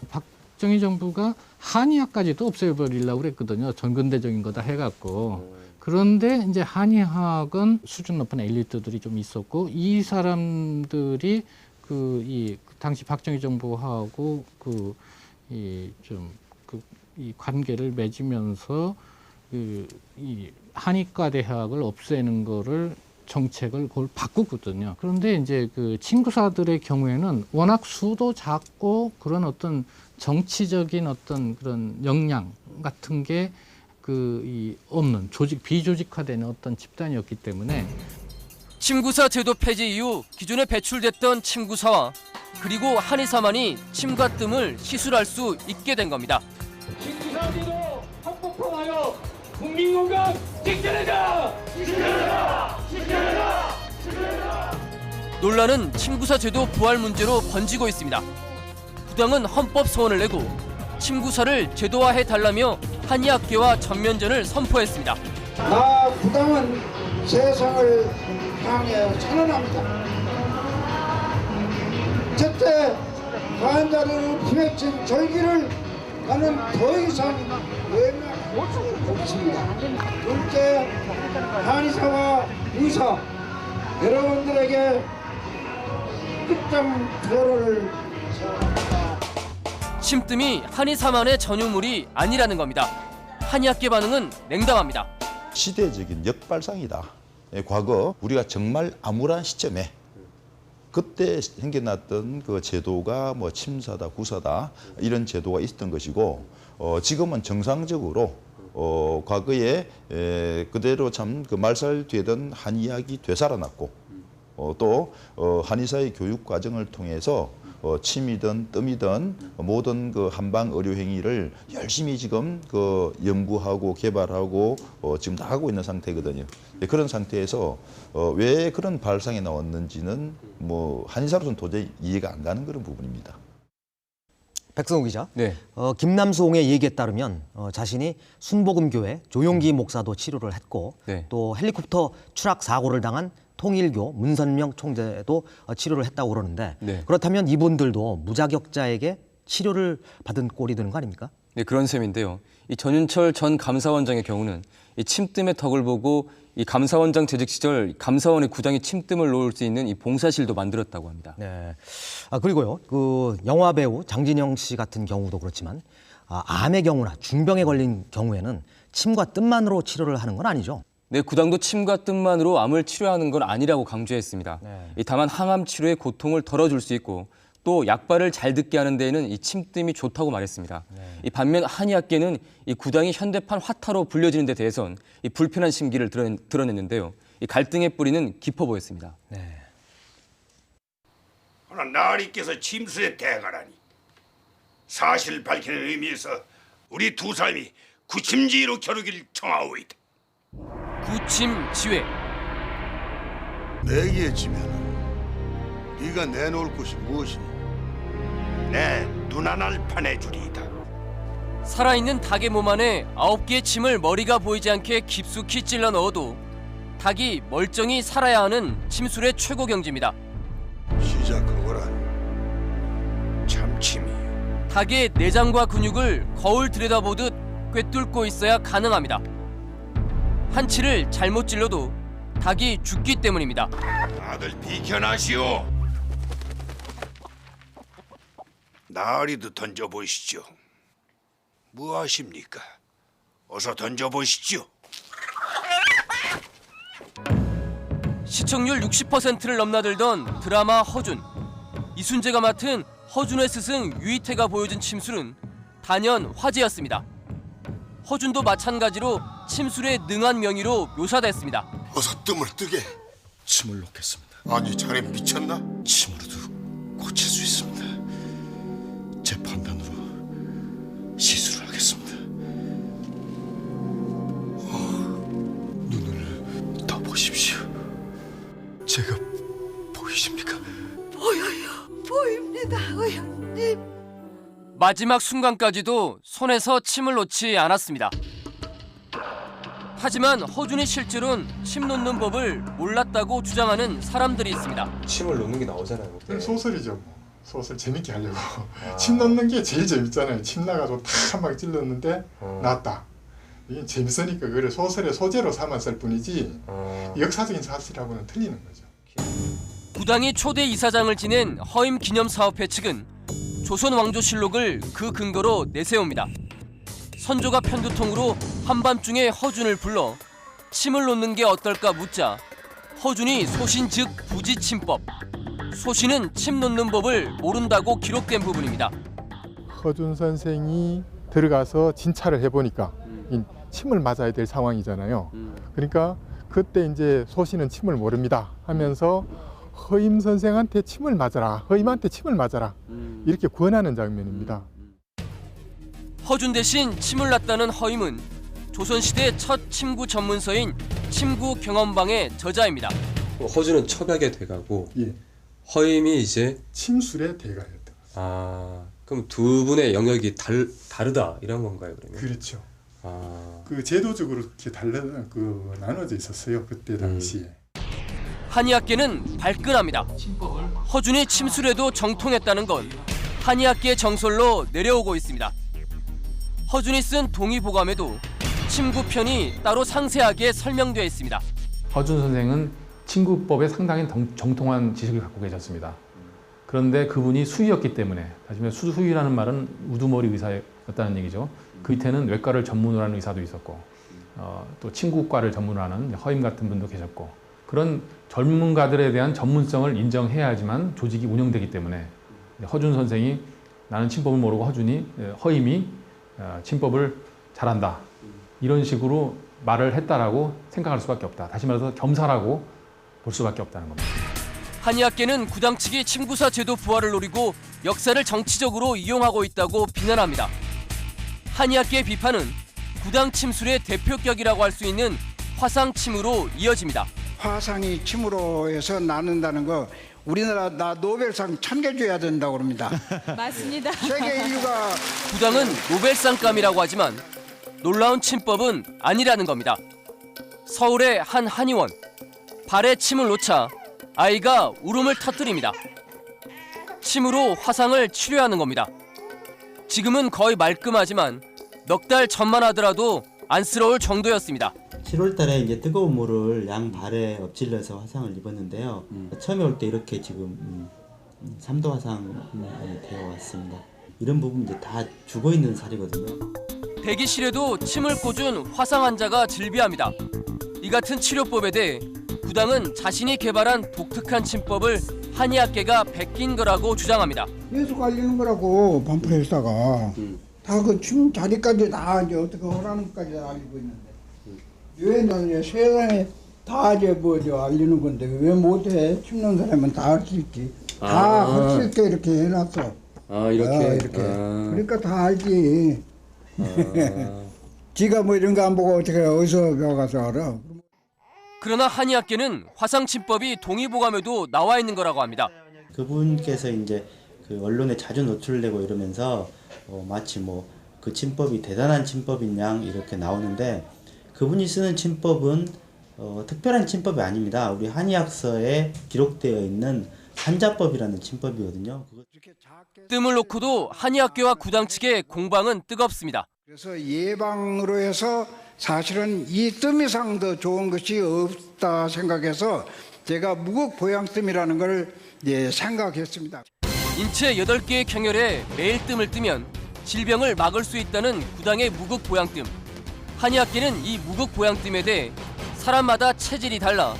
박정희 정부가 한의학까지도 없애버리려고 그랬거든요. 전근대적인 거다 해갖고. 그런데 이제 한의학은 수준 높은 엘리트들이 좀 있었고 이 사람들이 이 당시 박정희 정부하고 이 관계를 맺으면서 이 한의과 대학을 없애는 거를 정책을 그걸 바꾸거든요. 그런데 이제 그 침구사들의 경우에는 워낙 수도 작고 그런 어떤 정치적인 어떤 그런 역량 같은 게 없는 비조직화되는 어떤 집단이었기 때문에 침구사 제도 폐지 이후 기존에 배출됐던 침구사와 그리고 한의사만이 침과 뜸을 시술할 수 있게 된 겁니다. 침구사 제도 헌법화하여 국민 건강 지켜내자! 지켜내자! 지켜내자! 지켜내자! 논란은 침구사 제도 부활 문제로 번지고 있습니다. 구당은 헌법 소원을 내고 침구사를 제도화해달라며 한의학계와 전면전을 선포했습니다. 나 구당은 세상을 향해 찬원합니다. 제때 환자를 피맺힌 절기를 나는 더 이상 외면할 수 없습니다. 둘째, 한의사와 의사 여러분들에게 끝장 토론을 침뜸이 한의사만의 전유물이 아니라는 겁니다. 한의학계 반응은 냉담합니다. 시대적인 역발상이다. 과거 우리가 정말 암울한 시점에 그때 생겨났던 그 제도가 뭐 침사다, 구사다 이런 제도가 있었던 것이고 지금은 정상적으로 과거에 그대로 참 그 말살되던 한의학이 되살아났고 또 한의사의 교육 과정을 통해서 침이든 뜸이든 모든 그 한방 의료 행위를 열심히 지금 그 연구하고 개발하고 지금 다 하고 있는 상태거든요. 그런 상태에서 왜 그런 발상이 나왔는지는 뭐 한의사로서는 도저히 이해가 안 가는 그런 부분입니다. 백성호 기자, 네. 김남수홍의 얘기에 따르면 자신이 순복음교회 조용기 목사도 치료를 했고 네. 또 헬리콥터 추락 사고를 당한 통일교 문선명 총재도 치료를 했다고 그러는데 네. 그렇다면 이분들도 무자격자에게 치료를 받은 꼴이 되는 거 아닙니까? 네, 그런 셈인데요. 이 전윤철 전 감사원장의 경우는 이 침뜸의 덕을 보고 이 감사원장 재직 시절 감사원의 구당에 침뜸을 놓을 수 있는 이 봉사실도 만들었다고 합니다. 네. 그리고요, 그 영화 배우 장진영 씨 같은 경우도 그렇지만 암의 경우나 중병에 걸린 경우에는 침과 뜸만으로 치료를 하는 건 아니죠. 네, 구당도 침과 뜸만으로 암을 치료하는 건 아니라고 강조했습니다. 네. 다만 항암 치료의 고통을 덜어줄 수 있고 또 약발을 잘 듣게 하는 데에는 이 침뜸이 좋다고 말했습니다. 이 반면 한의학계는 이 구당이 현대판 화타로 불려지는 데 대해선 이 불편한 심기를 드러냈는데요. 이 갈등의 뿌리는 깊어 보였습니다. 네. 그러나 나리께서 침수에 대가라니 사실을 밝히는 의미에서 우리 두 사람이 구침지로 겨루기를 청하오이다. 구침지회. 내기에 지면은 네가 내놓을 것이 무엇이니? 내 눈하나를 파내주리이다. 살아있는 닭의 몸 안에 9개의 침을 머리가 보이지 않게 깊숙이 찔러 넣어도 닭이 멀쩡히 살아야 하는 침술의 최고 경지입니다. 시작하거라. 참침이. 닭의 내장과 근육을 거울 들여다보듯 꿰뚫고 있어야 가능합니다. 한 치를 잘못 찔러도 닭이 죽기 때문입니다. 다들 비켜나시오. 나리도 던져보시죠. 무엇입니까? 어서 던져보시죠. 시청률 60%를 넘나들던 드라마 허준. 이순재가 맡은 허준의 스승 유이태가 보여준 침술은 단연 화제였습니다. 허준도 마찬가지로 침술에 능한 명의로 묘사됐습니다. 어서 뜸을 뜨게. 침을 놓겠습니다. 아니 자네 미쳤나? 침으로도 고칠 수 있습니다. 제 판단으로 시술을 하겠습니다. 눈을 떠보십시오. 제가 보이십니까? 보여요. 보입니다, 의원님. 마지막 순간까지도 손에서 침을 놓지 않았습니다. 하지만 허준이 실제로는 침 놓는 법을 몰랐다고 주장하는 사람들이 있습니다. 침을 놓는 게 나오잖아요. 소설이죠. 뭐. 소설 재밌게 하려고. 침 넣는 게 제일 재밌잖아요. 침 나가지고 탁 한 방에 찔렀는데 나왔다. 이게 재밌으니까 그걸 소설의 소재로 삼았을 뿐이지 역사적인 사실하고는 틀리는 거죠. 구당이 초대 이사장을 지낸 허임 기념사업회 측은 조선왕조실록을 그 근거로 내세웁니다. 선조가 편두통으로 한밤중에 허준을 불러 침을 놓는 게 어떨까 묻자 허준이 소신 즉 부지침법, 소신은 침 놓는 법을 모른다고 기록된 부분입니다. 허준 선생이 들어가서 진찰을 해보니까 침을 맞아야 될 상황이잖아요. 그러니까 그때 이제 소신은 침을 모릅니다 하면서 허임 선생한테 침을 맞아라, 허임한테 침을 맞아라 이렇게 권하는 장면입니다. 허준 대신 침을 놨다는 허임은 조선시대 첫 침구 전문서인 침구 경험방의 저자입니다. 허준은 첩약의 대가고 예. 허임이 이제 침술의 대가였다. 아, 그럼 두 분의 영역이 다르다 이런 건가요, 그러면? 그렇죠. 아, 그 제도적으로 이렇게 나눠져 있었어요 그때 당시에. 한의학계는 발끈합니다. 허준이 침술에도 정통했다는 건 한의학계 정설로 내려오고 있습니다. 허준이 쓴 동의보감에도 침구편이 따로 상세하게 설명되어 있습니다. 허준 선생은 침구법에 상당히 정통한 지식을 갖고 계셨습니다. 그런데 그분이 수의였기 때문에, 다시 말해 수의라는 말은 우두머리 의사였다는 얘기죠. 그 밑에는 외과를 전문으로 하는 의사도 있었고 또 침구과를 전문으로 하는 허임 같은 분도 계셨고, 그런 전문가들에 대한 전문성을 인정해야지만 조직이 운영되기 때문에 허준 선생이 나는 침법을 모르고 허임이 침법을 잘한다 이런 식으로 말을 했다라고 생각할 수밖에 없다. 다시 말해서 겸사라고 볼 수밖에 없다는 겁니다. 한의학계는 구당 측이 침구사 제도 부활을 노리고 역사를 정치적으로 이용하고 있다고 비난합니다. 한의학계의 비판은 구당 침술의 대표격이라고 할 수 있는 화상침으로 이어집니다. 화상이 침으로 해서 나는다는 거 우리나라 노벨상 1000개 줘야 된다고 그럽니다. 맞습니다. 세계 인류가 구당은 노벨상감이라고 하지만 놀라운 침법은 아니라는 겁니다. 서울의 한 한의원, 발에 침을 놓자 아이가 울음을 터뜨립니다. 침으로 화상을 치료하는 겁니다. 지금은 거의 말끔하지만 넉 달 전만 하더라도 안쓰러울 정도였습니다. 7월 달에 이제 뜨거운 물을 양 발에 엎질러서 화상을 입었는데요. 처음에 올 때 이렇게 지금 3도 화상이 되어 왔습니다. 이런 부분 이제 다 죽어 있는 살이거든요. 대기실에도 침을 꽂은 화상 환자가 질비합니다. 이 같은 치료법에 대해 구당은 자신이 개발한 독특한 침법을 한의학계가 베낀 거라고 주장합니다. 계속 알리는 거라고 반풀에다가 다 그 침 자리까지 다 이제 어떻게 하라는 것까지 다 알리고 있는데 왜 나는 세상에 다 이제 뭐죠 알리는 건데 왜 못해? 침 놓은 사람은 다 할 수 있지. 다 할 수 있게 이렇게 해놨어. 아 이렇게. 이렇게. 그러니까 다 알지. 지가 뭐 이런 거 안 보고 어떻게 어디서 배워가서 알아? 그러나 한의학계는 화상침법이 동의보감에도 나와 있는 거라고 합니다. 그분께서 이제 그 언론에 자주 노출되고 이러면서 마치 뭐 그 침법이 대단한 침법인 양 이렇게 나오는데 그분이 쓰는 침법은 특별한 침법이 아닙니다. 우리 한의학서에 기록되어 있는 산자법이라는 침법이거든요. 뜸을 놓고도 한의학계와 구당 측의 공방은 뜨겁습니다. 그래서 예방으로 해서 사실은 이 뜸 이상 더 좋은 것이 없다 생각해서 제가 무극보양뜸이라는 걸 생각했습니다. 인체 8개의 경혈에 매일 뜸을 뜨면 질병을 막을 수 있다는 구당의 무극보양뜸. 한의학계는 이 무극보양뜸에 대해 사람마다 체질이 달라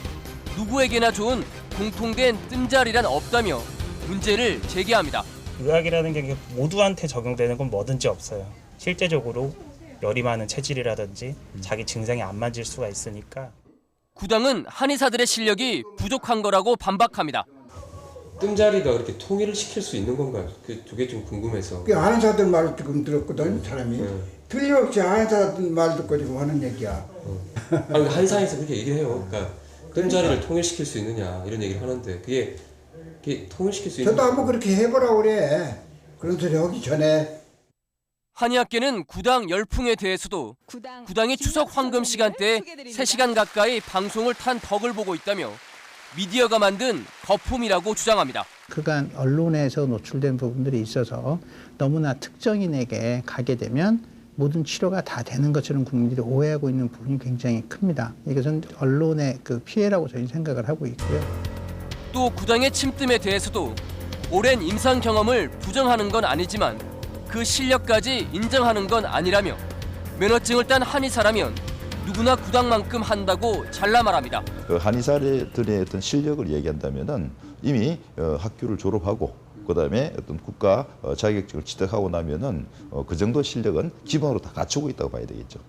누구에게나 좋은 공통된 뜸자리란 없다며 문제를 제기합니다. 의학이라는 게 모두한테 적용되는 건 뭐든지 없어요. 실제적으로 열이 많은 체질이라든지 자기 증상이 안 맞을 수가 있으니까. 구당은 한의사들의 실력이 부족한 거라고 반박합니다. 뜸자리가 그렇게 통일을 시킬 수 있는 건가요? 그게 좀 궁금해서. 아는 사들 말 지금 들었거든 사람이. 틀림없이 아는 사들 말 듣고 지금 하는 얘기야. 아니, 한의사에서 그렇게 얘기를 해요. 그러니까 뜸자리를 통일시킬 수 있느냐 이런 얘기를 하는데 그게 통일시킬 수 있는. 저도 한번 그렇게 해보라고 그래. 그런 소리 하기 전에. 한의학계는 구당 열풍에 대해서도 구당이 추석 황금 시간대에 3시간 가까이 방송을 탄 덕을 보고 있다며 미디어가 만든 거품이라고 주장합니다. 그간 언론에서 노출된 부분들이 있어서 너무나 특정인에게 가게 되면 모든 치료가 다 되는 것처럼 국민들이 오해하고 있는 부분이 굉장히 큽니다. 이것은 언론의 그 피해라고 저희는 생각을 하고 있고요. 또 구당의 침뜸에 대해서도 오랜 임상 경험을 부정하는 건 아니지만 그 실력까지 인정하는 건 아니라며 면허증을 딴 한의사라면 누구나 구당만큼 한다고 잘라 말합니다. 한의사들의 어떤 실력을 얘기한다면은 이미 학교를 졸업하고 그다음에 어떤 국가 자격증을 취득하고 나면은 그 정도 실력은 기본으로 다 갖추고 있다고 봐야 되겠죠.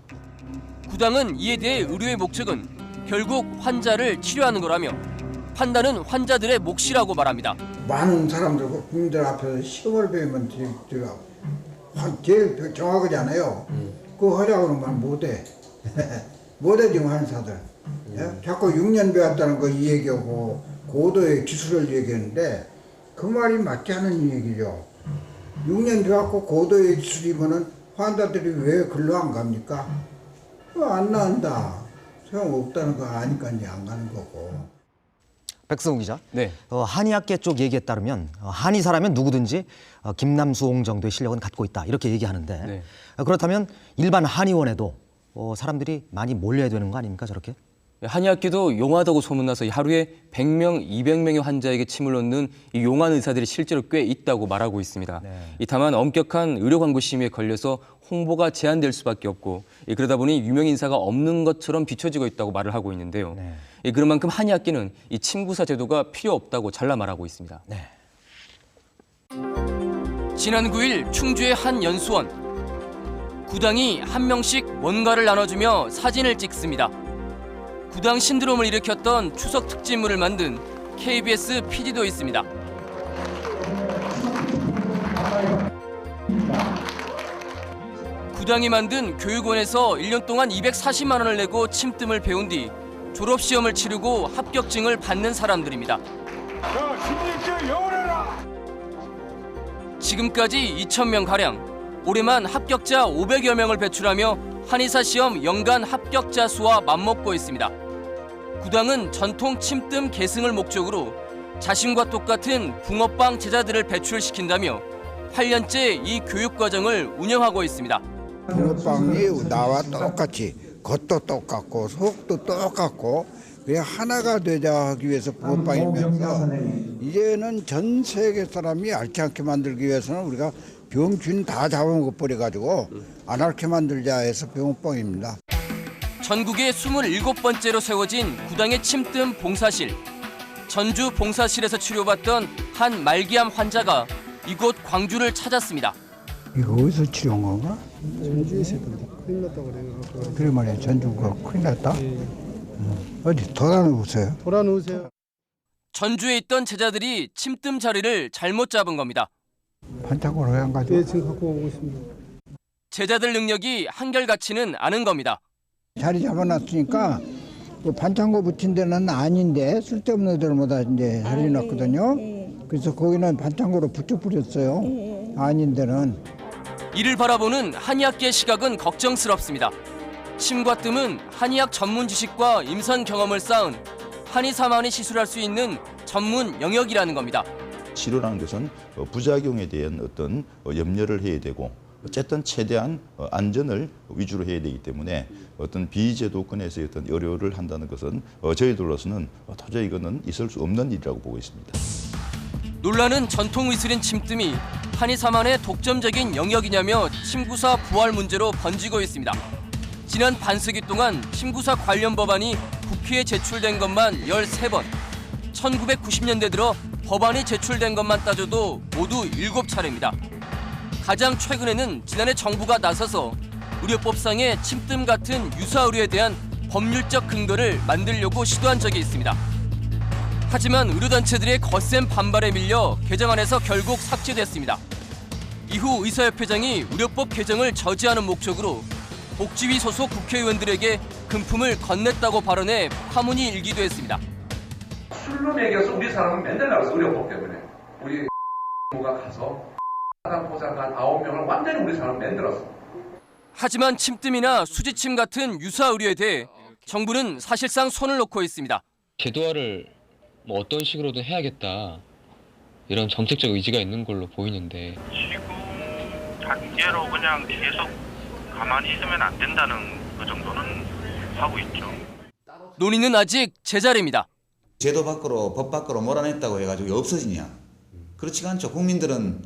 구당은 이에 대해 의료의 목적은 결국 환자를 치료하는 거라며 판단은 환자들의 몫이라고 말합니다. 많은 사람들 국민들 앞에서 시험을 배우면 제일 정확하잖아요. 그거 하려고 하면 못해. 못해 지금 하는 사들. 자꾸 6년 배웠다는 거 이 얘기하고 고도의 기술을 얘기하는데 그 말이 맞지 않은 얘기죠. 6년 배웠고 고도의 기술이면은 환자들이 왜 글로 안 갑니까? 안 나온다. 소용없다는 거 아니까 이제 안 가는 거고. 백승우 기자, 네. 한의학계 쪽 얘기에 따르면 한의사라면 누구든지 김남수홍 정도의 실력은 갖고 있다 이렇게 얘기하는데 네. 그렇다면 일반 한의원에도 사람들이 많이 몰려야 되는 거 아닙니까 저렇게? 한의학계도 용하다고 소문나서 하루에 100명, 200명의 환자에게 침을 놓는 이 용한 의사들이 실제로 꽤 있다고 말하고 있습니다. 네. 다만 엄격한 의료 광고 심의에 걸려서 홍보가 제한될 수밖에 없고 그러다 보니 유명 인사가 없는 것처럼 비춰지고 있다고 말을 하고 있는데요. 네. 그런 만큼 한의학계는 이 침구사 제도가 필요 없다고 잘라 말하고 있습니다. 네. 지난 9일 충주의 한 연수원. 구당이 한 명씩 뭔가를 나눠주며 사진을 찍습니다. 구당 신드롬을 일으켰던 추석 특집물을 만든 KBS PD도 있습니다. 구당이 만든 교육원에서 1년 동안 240만 원을 내고 침뜸을 배운 뒤 졸업시험을 치르고 합격증을 받는 사람들입니다. 지금까지 2,000명가량, 올해만 합격자 500여 명을 배출하며 한의사 시험 연간 합격자 수와 맞먹고 있습니다. 구당은 전통 침뜸 계승을 목적으로 자신과 똑같은 붕어빵 제자들을 배출시킨다며 8년째 이 교육 과정을 운영하고 있습니다. 붕어빵이 나와 똑같이 겉도 똑같고 속도 똑같고 그냥 하나가 되자 하기 위해서 붕어빵이면서 이제는 전 세계 사람이 앓지 않게 만들기 위해서는 우리가 병균 다 잡아먹어 버려가지고 안 앓게 만들자 해서 붕어빵입니다. 전국에 27번째로 세워진 구당의 침뜸 봉사실. 전주 봉사실에서 치료받던 한 말기암 환자가 이곳 광주를 찾았습니다. 이거 어디서 치료한 건가? 전주에서 큰일 났다고 그래요. 그래 말이야, 전주가 큰일 났다? 어디 돌아놓으세요. 돌아놓으세요. 전주에 있던 제자들이 침뜸 자리를 잘못 잡은 겁니다. 반짝으로 왜 안 가죠? 네, 지금 갖고 오고 있습니다. 제자들 능력이 한결같지는 않은 겁니다. 자리 잡아놨으니까 그 반창고 붙인 데는 아닌데 쓸데없는 데마다 이제 자리 놨거든요. 그래서 거기는 반창고로 붙여버렸어요. 아닌 데는. 이를 바라보는 한의학계 시각은 걱정스럽습니다. 침과 뜸은 한의학 전문 지식과 임상 경험을 쌓은 한의사만이 시술할 수 있는 전문 영역이라는 겁니다. 치료라는 것은 부작용에 대한 어떤 염려를 해야 되고 어쨌든 최대한 안전을 위주로 해야 되기 때문에 어떤 비제도권에서의 어떤 의료를 한다는 것은 저희들로서는 도저히 이거는 있을 수 없는 일이라고 보고 있습니다. 논란은 전통 의술인 침뜸이 한의사만의 독점적인 영역이냐며 침구사 부활 문제로 번지고 있습니다. 지난 반세기 동안 침구사 관련 법안이 국회에 제출된 것만 13번, 1990년대 들어 법안이 제출된 것만 따져도 모두 7차례입니다. 가장 최근에는 지난해 정부가 나서서 의료법상의 침뜸 같은 유사 의료에 대한 법률적 근거를 만들려고 시도한 적이 있습니다. 하지만 의료단체들의 거센 반발에 밀려 개정안에서 결국 삭제됐습니다. 이후 의사협회장이 의료법 개정을 저지하는 목적으로 복지위 소속 국회의원들에게 금품을 건넸다고 발언해 파문이 일기도 했습니다. 술로 먹여서 우리 사람은 맨날 나가서 의료법 때문에 우리 가 가서 사람 보장관 9명을 완전히 우리 사람 만들었어. 하지만 침뜸이나 수지침 같은 유사 의료에 대해 정부는 사실상 손을 놓고 있습니다. 제도화를 뭐 어떤 식으로든 해야겠다 이런 정책적 의지가 있는 걸로 보이는데 지금 단계로 그냥 계속 가만히 있으면 안 된다는 그 정도는 하고 있죠. 논의는 아직 제자리입니다. 제도 밖으로 법 밖으로 몰아냈다고 해가지고 없어지냐? 그렇지가 않죠. 국민들은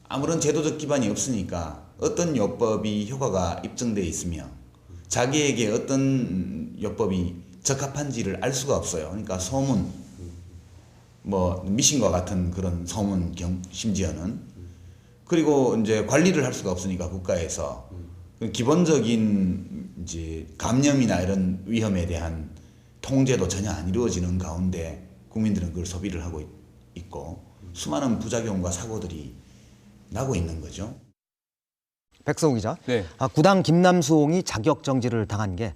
아무런 제도적 기반이 없으니까 어떤 요법이 효과가 입증돼 있으며 자기에게 어떤 요법이 적합한지를 알 수가 없어요. 그러니까 소문, 뭐 미신과 같은 그런 소문 심지어는 그리고 이제 관리를 할 수가 없으니까 국가에서 기본적인 이제 감염이나 이런 위험에 대한 통제도 전혀 안 이루어지는 가운데 국민들은 그걸 소비를 하고 있고 수많은 부작용과 사고들이 나고 있는 거죠. 백성우 기자, 네. 구당 김남수홍이 자격 정지를 당한 게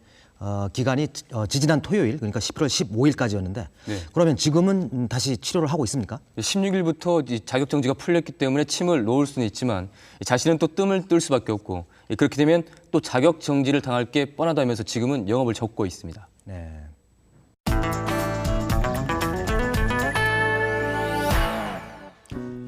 기간이 지지난 토요일, 그러니까 11월 15일까지였는데 네. 그러면 지금은 다시 치료를 하고 있습니까? 16일부터 자격 정지가 풀렸기 때문에 침을 놓을 수는 있지만 자신은 또 뜸을 뜰 수밖에 없고 그렇게 되면 또 자격 정지를 당할 게 뻔하다면서 지금은 영업을 접고 있습니다. 네.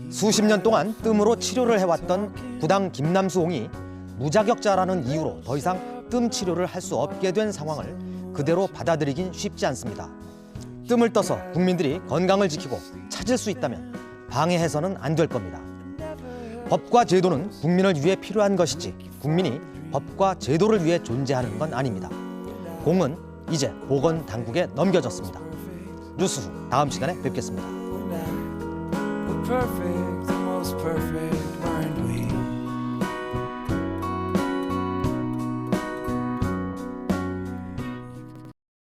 수십 년 동안 뜸으로 치료를 해왔던 구당 김남수홍이 무자격자라는 이유로 더 이상 뜸 치료를 할 수 없게 된 상황을 그대로 받아들이긴 쉽지 않습니다. 뜸을 떠서 국민들이 건강을 지키고 찾을 수 있다면 방해해서는 안 될 겁니다. 법과 제도는 국민을 위해 필요한 것이지 국민이 법과 제도를 위해 존재하는 건 아닙니다. 공은 이제 보건당국에 넘겨졌습니다. 뉴스 후 다음 시간에 뵙겠습니다. Perfect, the most perfect, weren't we?